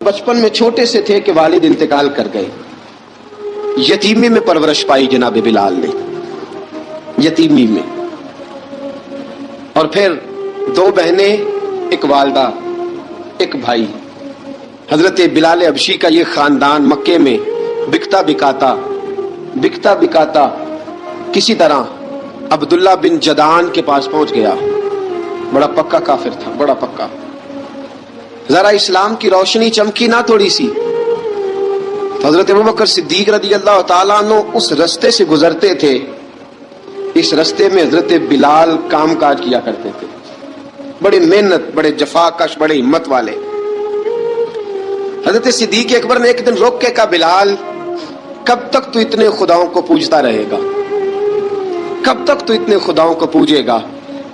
بچپن میں چھوٹے سے تھے کہ والد انتقال کر گئے. یتیمی میں پرورش پائی جناب بلال نے، یتیمی میں. اور پھر دو بہنیں، ایک والدہ، ایک بھائی. حضرت بلال حبشی کا یہ خاندان مکے میں بکتا بکاتا کسی طرح عبداللہ بن جدعان کے پاس پہنچ گیا. بڑا پکا کافر تھا، بڑا پکا. ذرا اسلام کی روشنی چمکی نہ تھوڑی سی. حضرت ابوبکر صدیق رضی اللہ تعالیٰ عنہ اس رستے سے گزرتے تھے. اس رستے میں حضرت بلال کام کاج کیا کرتے تھے، بڑے محنت، بڑے جفاکش، بڑے ہمت والے. حضرت صدیق اکبر نے ایک دن روک کے کہا، بلال کب تک تو اتنے خداؤں کو پوجتا رہے گا؟ کب تک تو اتنے خداؤں کو پوجے گا،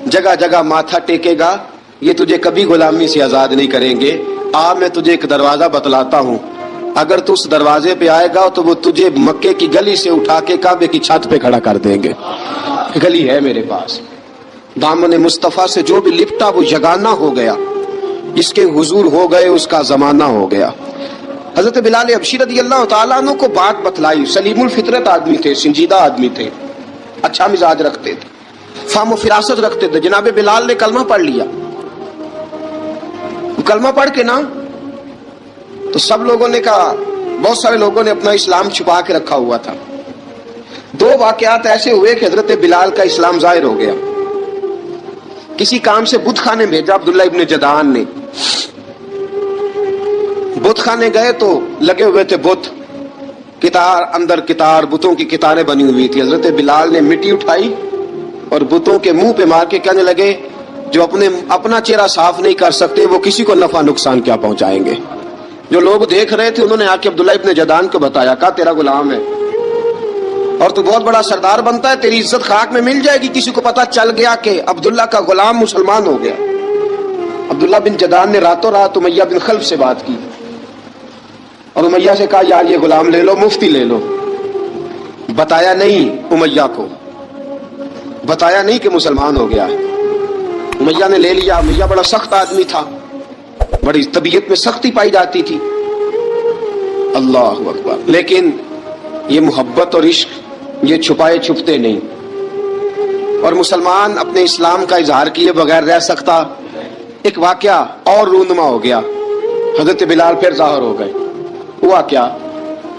جگہ جگہ ماتھا ٹیکے گا؟ یہ تجھے کبھی غلامی سے آزاد نہیں کریں گے. میں تجھے ایک دروازہ بتلاتا ہوں، اگر تو اس دروازے پہ آئے گا تو وہ تجھے مکے کی گلی سے اٹھا کے کعبے کی چھت پہ کھڑا کر دیں گے. گلی ہے میرے پاس. دامن مصطفیٰ سے جو بھی لپٹا وہ یگانہ ہو گیا، جس کے حضور ہو گئے اس کا زمانہ ہو گیا. حضرت بلال حبشی رضی اللہ تعالیٰ عنہ کو بات بتلائی. سلیم الفطرت آدمی تھے، سنجیدہ آدمی تھے، اچھا مزاج رکھتے تھے، فہم و فراست رکھتے تھے. جناب بلال نے کلمہ پڑھ لیا. کلمہ پڑھ کے نا تو سب لوگوں نے کہا، بہت سارے لوگوں نے اپنا اسلام چھپا کے رکھا ہوا تھا. دو واقعات ایسے ہوئے کہ حضرت بلال کا اسلام ظاہر ہو گیا. کسی کام سے بت خانے بھیجا عبداللہ ابن جدعان نے. بت خانے گئے تو لگے ہوئے تھے بت، کتار اندر کتار، بتوں کی کتاریں بنی ہوئی تھی. حضرت بلال نے مٹی اٹھائی اور بتوں کے منہ پہ مار کے کہنے لگے، جو اپنا چہرہ صاف نہیں کر سکتے وہ کسی کو نفع نقصان کیا پہنچائیں گے. جو لوگ دیکھ رہے تھے انہوں نے آ کے عبداللہ ابن جدعان کو بتایا، کہا تیرا غلام ہے اور تو بہت بڑا سردار بنتا ہے، تیری عزت خاک میں مل جائے گی. کسی کو پتا چل گیا کہ عبداللہ کا غلام مسلمان ہو گیا. عبداللہ بن جدعان نے راتوں رات امیہ بن خلف سے بات کی اور امیہ سے کہا، یار یہ غلام لے لو، مفتی لے لو. بتایا نہیں امیہ کو، بتایا نہیں کہ مسلمان ہو گیا ہے. امیہ نے لے لیا. امیہ بڑا سخت آدمی تھا، بڑی طبیعت میں سختی پائی جاتی تھی. اللہ اکبر. لیکن یہ محبت اور عشق یہ چھپائے چھپتے نہیں، اور مسلمان اپنے اسلام کا اظہار کیے بغیر رہ سکتا. ایک واقعہ اور رونما ہو گیا. حضرت بلال پھر ظاہر ہو گئے. ہوا کیا؟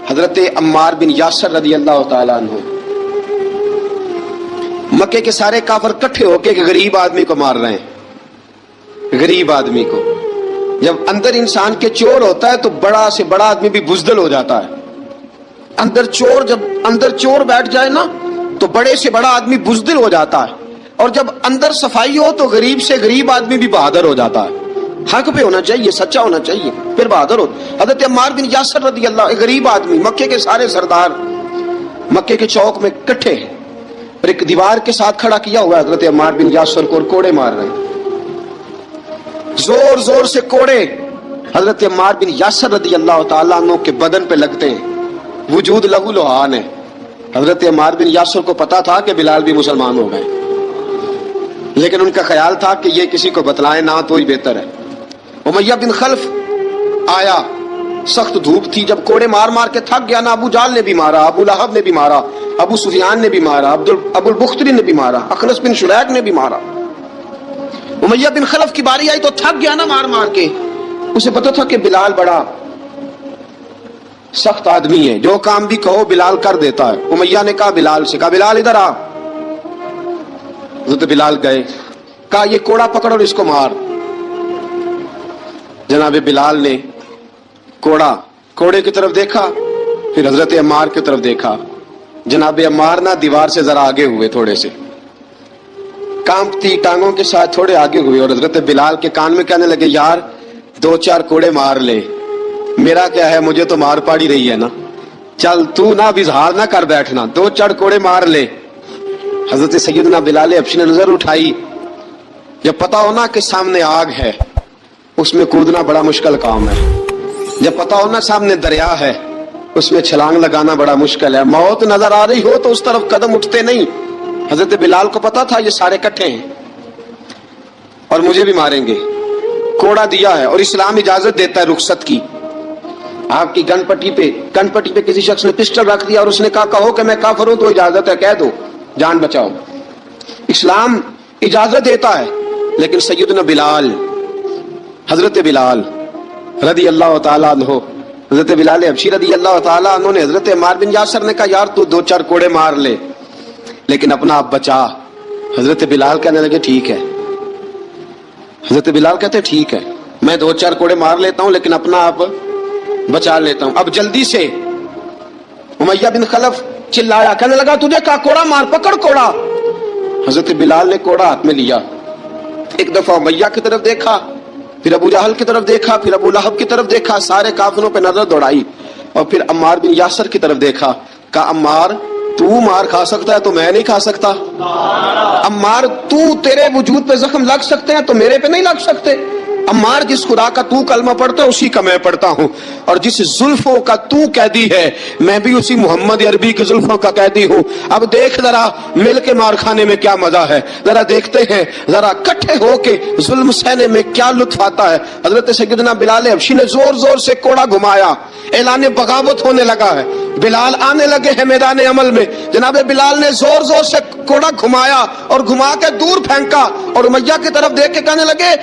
حضرت عمار بن یاسر رضی اللہ تعالیٰ عنہ، مکے کے سارے کافر کٹھے ہو کے غریب آدمی کو مار رہے ہیں. غریب آدمی کو. جب اندر انسان کے چور ہوتا ہے تو بڑا سے بڑا آدمی بھی بزدل ہو جاتا ہے. جب اندر چور بیٹھ جائے نا تو بڑے سے بڑا آدمی بزدل ہو جاتا ہے، اور جب اندر صفائی ہو تو غریب سے غریب آدمی بھی بہادر ہو جاتا ہے. حق پہ ہونا چاہیے، سچا ہونا چاہیے، پھر بہادر ہو. حضرت عمار بن یاسر رضی اللہ، غریب آدمی، مکے کے سارے سردار مکے کے چوک میں کٹھے ہیں اور ایک دیوار کے ساتھ کھڑا کیا ہوا ہے. حضرت عمار بن یاسر کو کوڑے مار رہے ہیں، زور زور سے کوڑے حضرت عمار بن یاسر رضی اللہ تعالیٰ عنہ کے بدن پہ لگتے ہیں. وجود لہو لہان ہے. حضرت عمار بن یاسر کو پتا تھا کہ بلال بھی مسلمان ہو گئے، لیکن ان کا خیال تھا کہ یہ کسی کو بتلائے نہ تو ہی بہتر ہے. امیہ بن خلف آیا، سخت دھوپ تھی. جب کوڑے مار مار کے تھک گیا نا، ابو جال نے بھی مارا، ابو لہب نے بھی مارا، ابو سفیان نے بھی مارا، ابو البختری نے بھی مارا، اخنس بن شلیق نے بھی مارا. امیہ بن خلف کی باری آئی تو تھک گیا نا مار مار کے. اسے پتا تھا کہ بلال بڑا سخت آدمی ہے، جو کام بھی کہو بلال کر دیتا ہے. امیہ نے کہا بلال سے، کہا بلال ادھر آ. حضرت بلال گئے، کہا یہ کوڑا پکڑ اور اس کو مار. جناب بلال نے کوڑے کی طرف دیکھا، پھر حضرت عمار کی طرف دیکھا. جناب عمار نہ دیوار سے ذرا آگے ہوئے، تھوڑے سے کانپتی ٹانگوں کے ساتھ تھوڑے آگے ہوئے، اور حضرت بلال کے کان میں کہنے لگے، یار 2-4 کوڑے مار لے، میرا کیا ہے، مجھے تو مار پاڑی رہی ہے نا، چل تو نہ اب اظہار نہ کر بیٹھنا، 2-4 کوڑے مار لے. حضرت سیدنا بلال حبشی نے نظر اٹھائی. جب پتا ہونا کہ سامنے آگ ہے اس میں کودنا بڑا مشکل کام ہے. جب پتا ہونا سامنے دریا ہے اس میں چھلانگ لگانا بڑا مشکل ہے. موت نظر آ رہی ہو تو اس طرف قدم اٹھتے نہیں. حضرت بلال کو پتا تھا یہ سارے کٹھے ہیں اور مجھے بھی ماریں گے. کوڑا دیا ہے اور اسلام اجازت دیتا ہے رخصت کی. آپ کی گن پٹی پہ کسی شخص نے پسٹل رکھ دیا اور اس نے کہا کہو کہ میں کافر ہوں تو اجازت ہے، کہہ دو، جان بچاؤ۔ اسلام اجازت دیتا ہے، لیکن سیدنا بلال، حضرت بلال رضی اللہ تعالیٰ عنہ، حضرت بلال حبشی رضی اللہ تعالیٰ عنہ نے حضرت عمار بن یاسر نے کہا یار تو 2-4 کوڑے مار لے لیکن اپنا آپ بچا۔ حضرت بلال کہنے لگے ٹھیک ہے، حضرت بلال کہتے ٹھیک ہے میں 2-4 کوڑے مار لیتا ہوں لیکن اپنا آپ بچا لیتا ہوں۔ اب جلدی سے امیہ بن خلف چلایا، کہنے لگا تجھے کہا کوڑا مار، پکڑ کوڑا۔ حضرت بلال نے کوڑا ہاتھ میں لیا، ایک دفعہ امیہ کی طرف دیکھا، پھر ابو جہل کی طرف دیکھا، پھر ابو لہب کی طرف دیکھا، سارے کافروں پہ نظر دوڑائی، اور پھر عمار بن یاسر کی طرف دیکھا، کہا عمار تو مار کھا سکتا ہے تو میں نہیں کھا سکتا، عمار تو تیرے وجود پہ زخم لگ سکتے ہیں تو میرے پہ نہیں لگ سکتے، عمار جس خدا کا تو کلمہ پڑھتا ہے اسی کا میں پڑھتا ہوں، اور جس زلفوں کا تو قیدی ہے میں بھی اسی محمد عربی کی زلفوں کا قیدی ہوں۔ اب دیکھ ذرا مل کے مار کھانے میں کیا مزہ ہے، ذرا دیکھتے ہیں ذرا اکٹھے ہو کے ظلم سہنے میں کیا لطف آتا ہے۔ حضرت سیدنا بلال حبشی نے زور زور سے کوڑا گھمایا، اعلان بغاوت ہونے لگا ہے، بلال آنے لگے ہیں میدان عمل میں، جناب بلال نے زور زور سے کوڑا گھمایا اور گھما کے دور پھینکا، اور امیہ کی طرف دیکھ کے کہنے لگے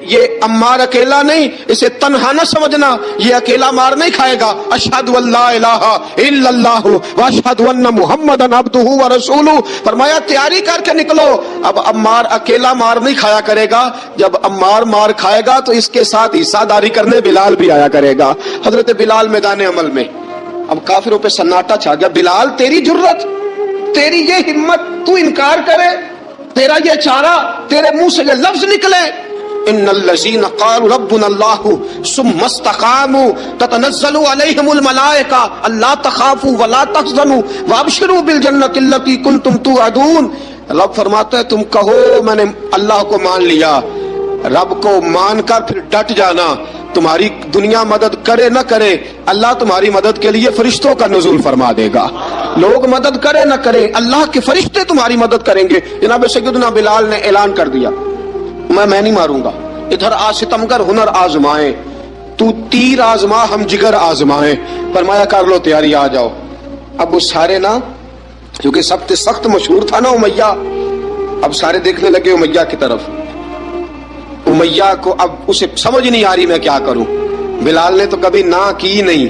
یہ عمار اکیلا نہیں، اسے تنہا نہ سمجھنا، یہ اکیلا مار نہیں کھائے گا، اشہد ان لا الہ الا اللہ واشہد ان محمدن عبدہ ورسولہ۔ فرمایا تیاری کر کے نکلو، اب عمار اکیلا مار نہیں کھایا کرے گا، جب عمار مار کھائے گا تو اس کے ساتھ حصہ داری کرنے بلال بھی آیا کرے گا۔ حضرت بلال میدان عمل میں، اب کافروں پہ سناٹا چھا گیا، بلال تیری جرت، تیری یہ ہمت، تو انکار کرے، تیرا یہ چارہ، تیرے منہ سے یہ لفظ نکلے، ان الذین قالوا ربنا اللہ ثم استقاموا تتنزل علیہم الملائکہ الا تخافوا ولا تحزنوا وابشروا بالجنۃ التی کنتم توعدون۔ رب فرماتا ہے تم کہو میں نے اللہ کو مان لیا، رب کو مان کر پھر ڈٹ جانا، تمہاری دنیا مدد کرے نہ کرے اللہ تمہاری مدد کے لیے فرشتوں کا نزول فرما دے گا، لوگ مدد کرے نہ کرے اللہ کے فرشتے تمہاری مدد کریں گے۔ جناب سیدنا بلال نے اعلان کر دیا میں نہیں ماروں گا، ادھر آ ستمگر ہنر آزمائیں، تو تیر آزما ہم جگر آزمائیں۔ فرمایا کر لو تیاری، آ جاؤ۔ اب وہ سارے نا، کیونکہ سب سے سخت مشہور تھا نا امیہ، اب سارے دیکھنے لگے امیہ کی طرف، امیہ کو اب اسے سمجھ نہیں آ رہی میں کیا کروں۔ بلال نے تو کبھی نہ کی نہیں،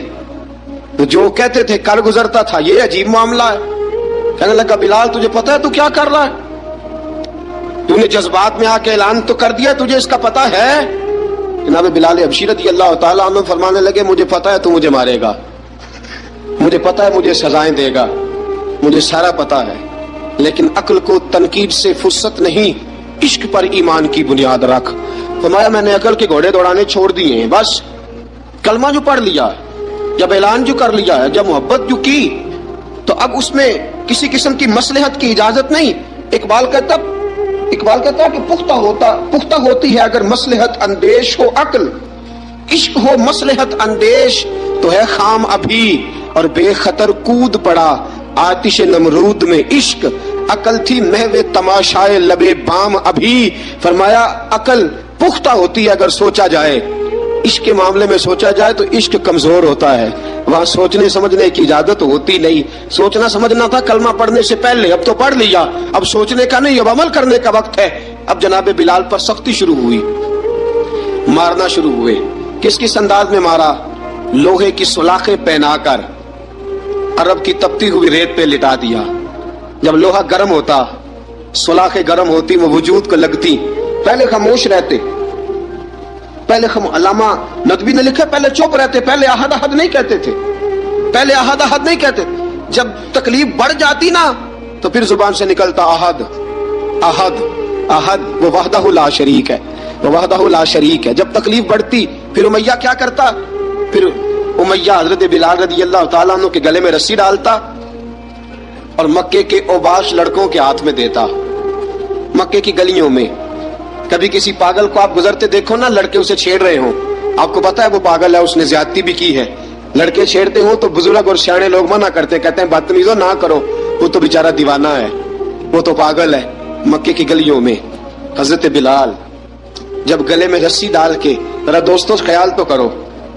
تو جو کہتے تھے کر گزرتا تھا، یہ عجیب معاملہ ہے۔ کہنے لگا بلال تجھے پتا ہے تو کیا کر رہا ہے، تو نے جذبات میں آ کے اعلان تو کر دیا، تجھے اس کا پتا ہے؟ جناب بلال حبشی رضی اللہ تعالیٰ عنہ فرمانے لگے مجھے پتا ہے تو مجھے مارے گا، مجھے پتا ہے مجھے سزائیں دے گا، مجھے سارا پتا ہے، لیکن عقل کو تنقید سے فرصت نہیں، عشق پر ایمان کی بنیاد رکھ۔ فرمایا میں نے عقل کے گھوڑے دوڑانے چھوڑ دیے ہیں، بس کلمہ جو پڑھ لیا، جب اعلان جو کر لیا ہے، جب محبت جو کی، تو اب اس میں کسی قسم کی مصلحت کی اجازت نہیں۔ اقبال کہتا ہے کہ پختہ ہوتی ہے اگر مصلحت اندیش ہو عقل، عشق ہو مصلحت اندیش تو ہے خام ابھی، اور بے خطر کود پڑا آتش نمرود میں عشق، عقل تھی محو تماشائے لبے بام ابھی۔ فرمایا عقل پختہ ہوتی ہے اگر سوچا جائے، عشق کے معاملے میں سوچا جائے تو عشق کمزور ہوتا ہے، وہاں سوچنے سمجھنے کی اجازت ہوتی نہیں۔ سوچنا سمجھنا تھا کلمہ پڑھنے سے پہلے، اب تو پڑھ لیا، اب سوچنے کا نہیں، اب عمل کرنے کا وقت ہے۔ اب جناب بلال پر سختی شروع ہوئی، مارنا شروع ہوئے۔ کس کس انداز میں مارا؟ لوہے کی سلاخیں پہنا کر عرب کی تپتی ہوئی ریت پہ لٹا دیا۔ جب لوہا گرم ہوتا، سلاخیں گرم ہوتی، وہ وجود کو لگتی، پہلے خاموش رہتے، پہلے علامہ ندوی نے لکھا پہلے چپ رہتے، پہلے احد احد نہیں کہتے تھے، پہلے احد احد نہیں کہتے، جب تکلیف بڑھ جاتی نا تو پھر زبان سے نکلتا احد احد احد، وہ وحدہ لا شریک ہے، وہ وحدہ لا شریک ہے۔ جب تکلیف بڑھتی پھر امیہ کیا کرتا؟ پھر امیہ حضرت بلال رضی اللہ تعالیٰ عنہ کے گلے میں رسی ڈالتا اور مکے کے اوباش لڑکوں کے ہاتھ میں دیتا۔ مکے کی گلیوں میں کبھی کسی پاگل کو آپ گزرتے دیکھو نا، لڑکے اسے چھیڑ رہے ہوں، آپ کو پتا ہے وہ پاگل ہے، اس نے زیادتی بھی کی ہے، لڑکے چھیڑتے ہوں تو بزرگ اور سیانے لوگ منع کرتے، کہتے ہیں بدتمیزوں نہ کرو، وہ تو بیچارہ دیوانہ ہے، وہ تو پاگل ہے۔ مکے کی گلیوں میں حضرت بلال جب گلے میں رسی ڈال کے، ذرا دوستوں خیال تو کرو،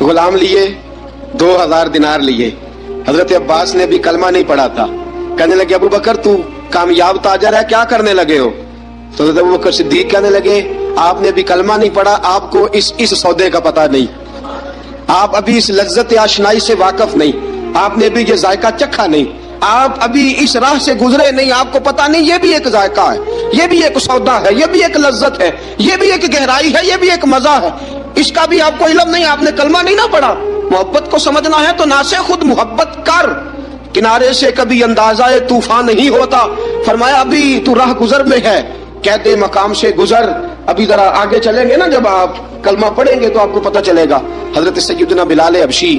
غلام لیے, 2000 دینار لیے. حضرت عباس نے بھی کلمہ نہیں پڑھا تھا. کہنے لگے ابو بکر تو کامیاب تاجر ہے, کیا کرنے لگے ہو؟ تو حضرت ابو بکر صدیق کہنے لگے آپ نے بھی کلمہ نہیں پڑھا, آپ کو اس سودے کا پتہ نہیں, آپ ابھی اس لذت آشنائی سے واقف نہیں, آپ نے بھی یہ ذائقہ چکھا نہیں, آپ ابھی اس راہ سے گزرے نہیں, آپ کو پتہ نہیں یہ بھی ایک ذائقہ ہے, یہ بھی ایک سودا ہے, یہ بھی ایک لذت ہے, یہ بھی ایک گہرائی ہے, یہ بھی ایک مزہ ہے, اس کا بھی آپ کو علم نہیں, آپ نے کلمہ نہیں نہ پڑھا. محبت کو سمجھنا ہے تو نہ سے خود محبت کر, کنارے سے کبھی اندازہ طوفان نہیں ہوتا. فرمایا ابھی تو راہ گزر میں ہے, کہتے مقام سے گزر, ابھی ذرا آگے چلیں گے نا, جب آپ کلمہ پڑھیں گے تو آپ کو پتہ چلے گا. حضرت سیدنا بلال حبشی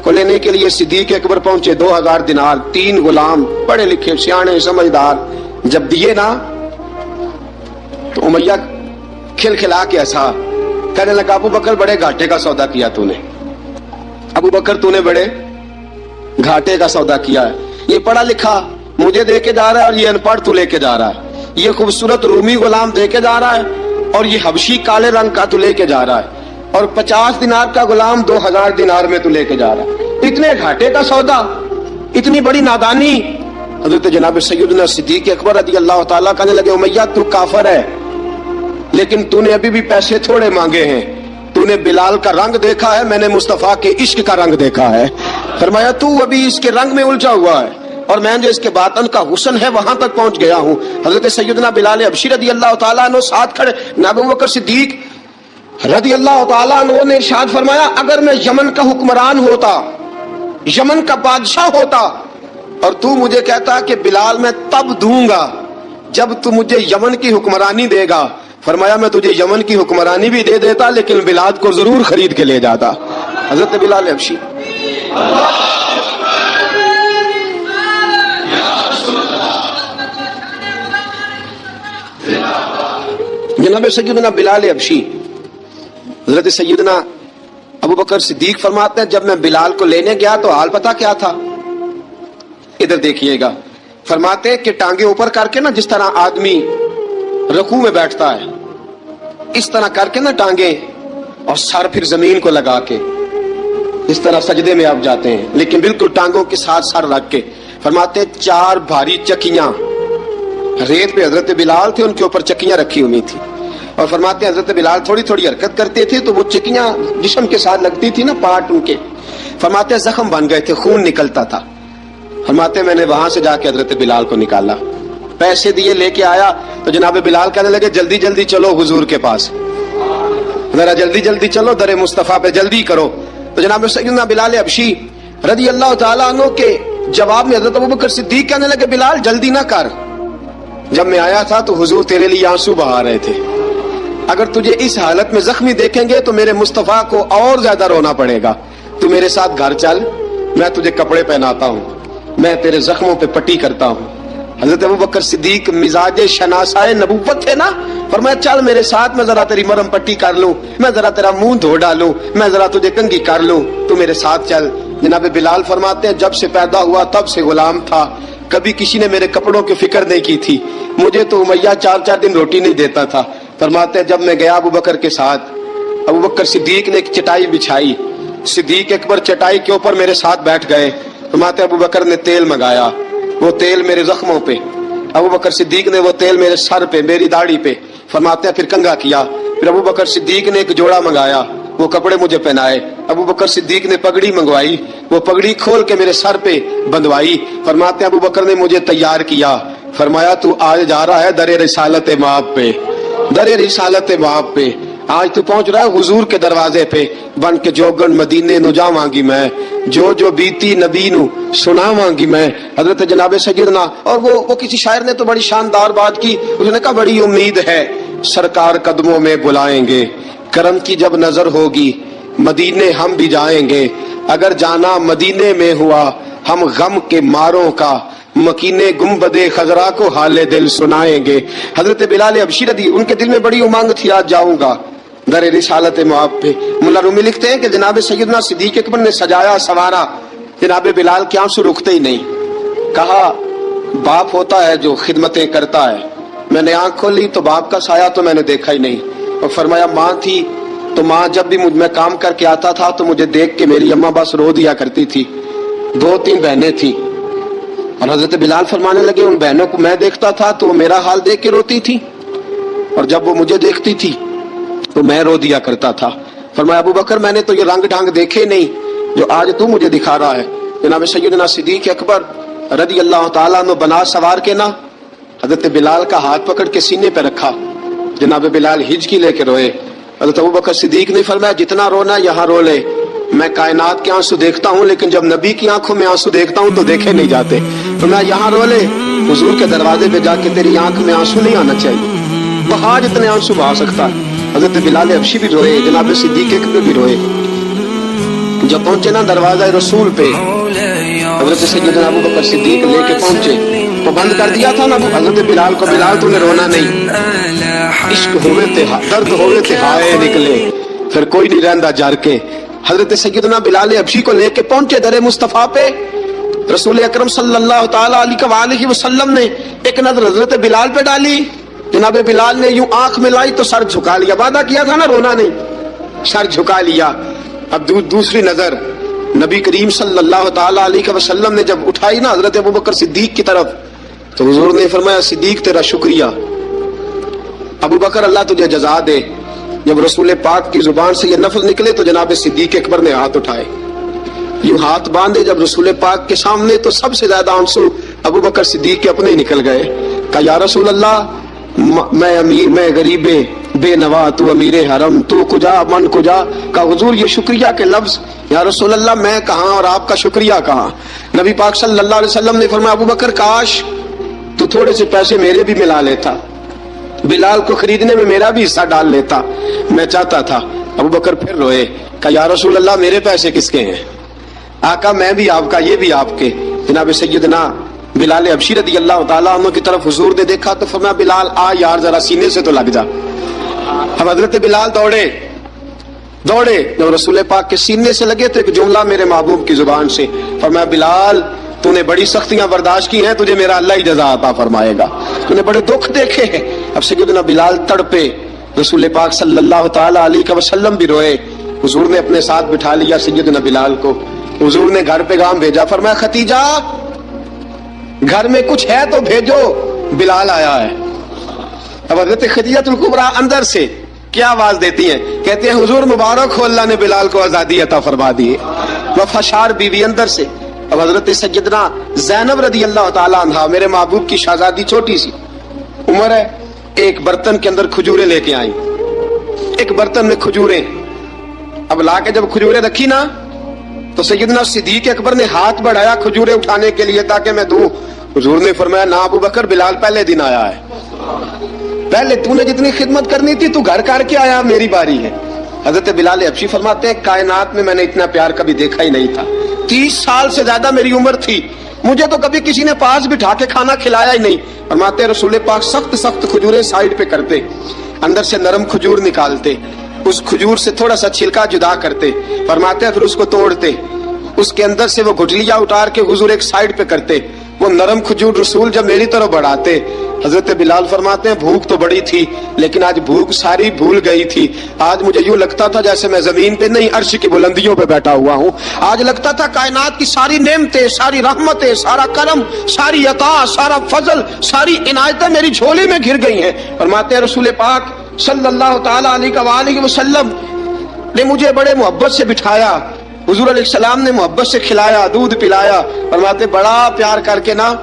کو لینے کے لیے صدیق اکبر پہنچے, 2000 دینار, 3 غلام پڑھے لکھے سیانے سمجھدار. جب دیے نا تو امیہ کھلکھلا کے ایسا کہنے لگا ابو بکر بڑے گھاٹے کا سودا کیا تو نے, ابو بکر تو نے بڑے گھاٹے کا سودا کیا ہے. یہ پڑھا لکھا مجھے دے کے جا رہا ہے اور یہ ان پڑھ تو لے کے جا رہا ہے, یہ خوبصورت رومی غلام دے کے جا رہا ہے اور یہ حبشی کالے رنگ کا تو لے کے جا رہا ہے, اور 50 دینار کا غلام 2000 دینار میں تو لے کے جا رہا ہے. اتنے گھاٹے کا سودا, اتنی بڑی نادانی. حضرت جناب سیدنا صدیق اکبر رضی اللہ تعالیٰ کہنے لگے امیہ تو کافر ہے, لیکن تو نے ابھی بھی پیسے تھوڑے مانگے ہیں, تو نے بلال کا رنگ دیکھا ہے, میں نے مصطفیٰ کے عشق کا رنگ دیکھا ہے. فرمایا تو ابھی اس کے رنگ میں الجھا ہوا ہے, اور میں جو اس کے باطن کا حسن ہے وہاں تک پہنچ گیا ہوں. حضرت سیدنا بلال حبشی رضی اللہ تعالیٰ عنہ ساتھ کھڑے, ابو بکر صدیق رضی اللہ تعالیٰ عنہ نے ارشاد فرمایا اگر میں یمن کا حکمران ہوتا, یمن کا بادشاہ ہوتا, اور تو مجھے کہتا کہ بلال میں تب دوں گا جب تو مجھے یمن کی حکمرانی دے گا, فرمایا میں تجھے یمن کی حکمرانی بھی دے دیتا لیکن بلال کو ضرور خرید کے لے جاتا. حضرت بلال حبشی جناب سیدنا بلال حبشی, حضرت سیدنا ابو بکر صدیق فرماتے ہیں جب میں بلال کو لینے گیا تو حال پتہ کیا تھا, ادھر دیکھیے گا. فرماتے ہیں کہ ٹانگیں اوپر کر کے نا, جس طرح آدمی رکوع میں بیٹھتا ہے اس طرح کر کے نا ٹانگیں, اور سر پھر زمین کو لگا کے اس طرح سجدے میں آپ جاتے ہیں, لیکن بالکل ٹانگوں کے ساتھ سر رکھ کے. فرماتے ہیں 4 بھاری چکیاں ریت پہ حضرت بلال تھے, ان کے اوپر چکیاں رکھی ہوئی تھی, اور فرماتے ہیں حضرت بلال تھوڑی تھوڑی حرکت کرتے تھے تو وہ چکیاں جسم کے ساتھ لگتی تھی نا, پارٹ ان کے. فرماتے ہیں زخم بن گئے تھے, خون نکلتا تھا. فرماتے ہیں میں نے وہاں سے جا کے حضرت بلال کو نکالا, پیسے دیے لے کے آیا تو جناب بلال کہنے لگے جلدی جلدی چلو حضور کے پاس, ذرا جلدی جلدی چلو, در مصطفیٰ پہ جلدی کرو. تو جناب سیدنا بلال حبشی رضی اللہ تعالیٰ عنہ کے جواب میں حضرت ابوبکر صدیق کہنے لگے بلال جلدی نہ کر, جب میں آیا تھا تو حضور تیرے لیے آنسو بہا رہے تھے, اگر تجھے اس حالت میں زخمی دیکھیں گے تو میرے مصطفیٰ کو اور زیادہ رونا پڑے گا, تو میرے ساتھ گھر چل, میں تجھے کپڑے پہناتا ہوں, میں تیرے زخموں پہ پٹی کرتا ہوں. حضرت ابوبکر صدیق مزاج شناسائے نبوت تھے نا, فرمایا چل میرے ساتھ, میں ذرا تیری مرہم پٹی کر لوں, میں ذرا تیرا منہ دھو ڈالوں, میں ذرا تجھے کنگھی کر لوں, تو میرے ساتھ چل. جناب بلال فرماتے ہیں جب سے پیدا ہوا تب سے غلام تھا, کبھی کسی نے میرے کپڑوں کی فکر نہیں کی تھی, مجھے تو امیہ 4 دن روٹی نہیں دیتا تھا. فرماتے ہیں جب میں گیا ابوبکر کے ساتھ, ابوبکر صدیق نے ایک چٹائی بچھائی, صدیق اکبر چٹائی کے اوپر میرے ساتھ بیٹھ گئے. فرماتے ہیں ابوبکر نے تیل منگایا, وہ تیل میرے زخموں پہ, ابوبکر صدیق نے وہ تیل میرے سر پہ, میری داڑھی پہ. فرماتے ہیں پھر کنگھا کیا, پھر ابوبکر صدیق نے ایک جوڑا منگایا, وہ کپڑے مجھے پہنائے. ابوبکر صدیق نے پگڑی منگوائی, وہ پگڑی کھول کے میرے سر پہ بندھوائی. فرماتے ہیں ابوبکر نے مجھے تیار کیا, فرمایا تو آج جا رہا ہے در رسالت مآب پہ, در رسالت مآب پہ, آج تو پہنچ رہا ہے حضور کے دروازے پہ, بن کے جوگن مدینے نو جاواں گی میں, جو بیتی نبی نو سناواں گی میں. حضرت جناب سیدنا, اور وہ کسی شاعر نے تو بڑی شاندار بات کی, اس نے کہا بڑی امید ہے سرکار قدموں میں بلائیں گے, کرم کی جب نظر ہوگی مدینے ہم بھی جائیں گے, اگر جانا مدینے میں ہوا ہم غم کے ماروں کا, مکینے گنبد خضرا کو حال دل سنائیں گے. حضرت بلال حبشی رضی, ان کے دل میں بڑی امنگ تھی آج جاؤں گا در رسالت مآب پہ. ملا رومی لکھتے ہیں کہ جناب سیدنا صدیق اکبر نے سجایا سوارا, جناب بلال کے آنسو رکتے ہی نہیں. کہا باپ ہوتا ہے جو خدمتیں کرتا ہے, میں نے آنکھ کھولی تو باپ کا سایہ تو میں نے دیکھا ہی نہیں. اور فرمایا ماں تھی تو ماں جب بھی میں کام کر کے آتا تھا تو مجھے دیکھ کے میری اماں بس رو دیا کرتی تھی. 2-3 بہنیں تھیں اور حضرت بلال فرمانے لگے ان بہنوں کو میں دیکھتا تھا تو وہ میرا حال دیکھ کے روتی تھی اور جب وہ مجھے دیکھتی تھی تو میں رو دیا کرتا تھا. فرمایا ابو بکر میں نے تو یہ رنگ ڈھنگ دیکھے نہیں جو آج تو مجھے دکھا رہا ہے. جناب سیدنا صدیق اکبر رضی اللہ تعالیٰ عنہ بنا سوار کے نا حضرت بلال کا ہاتھ پکڑ کے سینے پہ رکھا. جناب بلال ہجکی لے کے روئے. حضرت ابو بکر صدیق نے فرمایا جتنا رونا یہاں رو لے, میں کائنات کے آنسو دیکھتا ہوں لیکن جب نبی کی آنکھوں میں آنسو دیکھتا ہوں تو دیکھے نہیں جاتے. فرمایا یہاں رو لے, حضور کے دروازے پہ جا کے تیری آنکھ میں آنسو نہیں آنا چاہیے, بہا جتنے آنسو بہا سکتا ہے. حضرت بلال حبشی بھی روئے, جناب صدیق اکبر بھی روئے. جب پہنچے نا دروازہ رسول پہ حضرت سیدنا ابو بکر صدیق لے کے پہنچے تو بند کر دیا تھا نا حضرت بلال کو, بلال تو نے رونا نہیں, عشق ہوئے تھے درد ہوئے تھے ہائے نکلے پھر کوئی نہیں رہندا جار کے. حضرت سیدنا بلال حبشی کو لے کے پہنچے در مصطفیٰ پہ. رسول اکرم صلی اللہ تعالی علیہ وسلم نے ایک نظر حضرت بلال پہ ڈالی. جناب بلال نے یوں آنکھ ملائی تو سر جھکا لیا, وعدہ کیا تھا نا رونا نہیں, سر جھکا لیا. اب دوسری نظر نبی کریم صلی اللہ تعالی علیہ وسلم نے جب اٹھائی نا حضرت ابو بکر صدیق کی طرف تو حضور نے فرمایا صدیق تیرا شکریہ, ابو بکر اللہ تجھے جزا دے. جب رسول پاک کی زبان سے یہ لفظ نکلے تو جناب صدیق اکبر نے ہاتھ اٹھائے, یوں ہاتھ باندھے جب رسول پاک کے سامنے تو سب سے زیادہ آنسو ابو بکر صدیق کے اپنے نکل گئے. کہا یا رسول اللہ میں امیر, میں غریب بے نوا, تو امیر حرم, تو کجا من کجا. کہا حضور یہ شکریہ کے لفظ, یا رسول اللہ میں کہاں اور آپ کا شکریہ کہاں. نبی پاک صلی اللہ علیہ وسلم نے فرمایا ابو بکر کاش تو تھوڑے سے پیسے میرے بھی ملا لیتا, بلال کو خریدنے میں میرا بھی حصہ ڈال لیتا, میں چاہتا تھا. ابو بکر پھر روئے. کہا یا رسول اللہ میرے پیسے کس کے ہیں, آقا میں بھی آپ کا یہ بھی آپ کے. جناب سیدنا بلال حبشی رضی اللہ تعالیٰ عنہ کی طرف حضور نے دیکھا تو فرمایا بلال آ یار ذرا سینے سے تو لگ جا. اب حضرت بلال دوڑے جب رسول پاک کے سینے سے لگے تو ایک جملہ میرے محبوب کی زبان سے فرمایا بلال تو نے بڑی سختیاں برداشت کی ہیں, تجھے میرا اللہ ہی جزا عطا فرمائے گا, تو نے بڑے دکھ دیکھے ہیں. اب سیدنا بلال تڑپے, رسول پاک صلی اللہ تعالی علیہ وسلم بھی روئے. حضور نے اپنے ساتھ بٹھا لیا سیدنا بلال کو. حضور نے گھر پیغام بھیجا, فرمایا ختیجہ گھر میں کچھ ہے تو بھیجو, بلال آیا ہے. اب حضرت خدیجہ الکبریٰ اندر سے کیا آواز دیتی ہیں, کہتے ہیں حضور مبارک ہو اللہ نے بلال کو آزادی عطا فرما دی. وفاشار بیوی اندر سے. اب حضرت سیدنا زینب رضی اللہ تعالی عنہا میرے محبوب کی شہزادی, چھوٹی سی عمر ہے, ایک برتن کے اندر کھجوریں لے کے آئیں, ایک برتن میں کھجوریں. اب لا کے جب کھجوریں رکھی نا تو سیدنا صدیق اکبر نے ہاتھ بڑھایا کھجوریں اٹھانے کے لیے تاکہ میں دوں. حضور نے فرمایا نہ ابو بکر, بلال پہلے دن آیا ہے, پہلے تو نے جتنی خدمت کرنی تھی تو گھر کر کے آیا, میری باری ہے. حضرت بلال حبشی فرماتے ہیں کائنات میں میں نے اتنا پیار کبھی دیکھا ہی نہیں تھا. 30 سال سے زیادہ میری عمر تھی, مجھے تو کبھی کسی نے پاس بٹھا کے کھانا کھلایا ہی نہیں. فرماتے ہیں رسول پاک سخت سخت کھجوریں سائیڈ پہ کرتے, اندر سے نرم کھجور نکالتے, اس کھجور سے تھوڑا سا چھلکا جدا کرتے. فرماتے ہیں پھر اس کو توڑتے, اس کے اندر سے وہ گٹلیاں اتار کے حضور ایک سائیڈ پہ کرتے. وہ نرم کھجور رسول جب میری طرف بڑھاتے, حضرت بلال فرماتے ہیں بھوک تو بڑی تھی لیکن آج بھوک ساری بھول گئی تھی. آج مجھے یوں لگتا تھا جیسے میں زمین پہ نہیں عرش کی بلندیوں پہ بیٹھا ہوا ہوں. آج لگتا تھا کائنات کی ساری نعمتیں, ساری رحمتیں, سارا کرم, ساری عطا, سارا فضل, ساری عنایتیں میری جھولی میں گر گئی ہیں. فرماتے ہیں رسول پاک صلی اللہ تعالی علیہ وسلم نے مجھے بڑے محبت سے بٹھایا, حضور علیہ السلام نے محبت سے کھلایا, دودھ پلایا. فرماتے بڑا پیار کر کے نا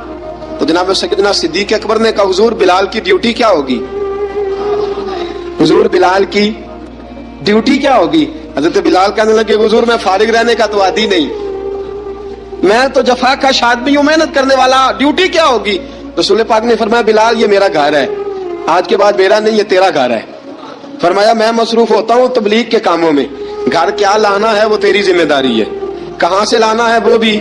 تو جناب سیدنا صدیق اکبر نے کہا حضور بلال کی ڈیوٹی کیا ہوگی, حضور بلال کی ڈیوٹی کیا ہوگی. حضرت بلال کہنے لگے حضور میں فارغ رہنے کا تو عادی نہیں, میں تو جفا کا آدمی ہوں, محنت کرنے والا, ڈیوٹی کیا ہوگی. رسول پاک نے فرمایا بلال یہ میرا گھر ہے, آج کے بعد میرا نہیں یہ تیرا گھر ہے. فرمایا میں مصروف ہوتا ہوں تبلیغ کے کاموں میں, گھر کیا لانا ہے وہ تیری ذمہ داری ہے, کہاں سے لانا ہے وہ بھی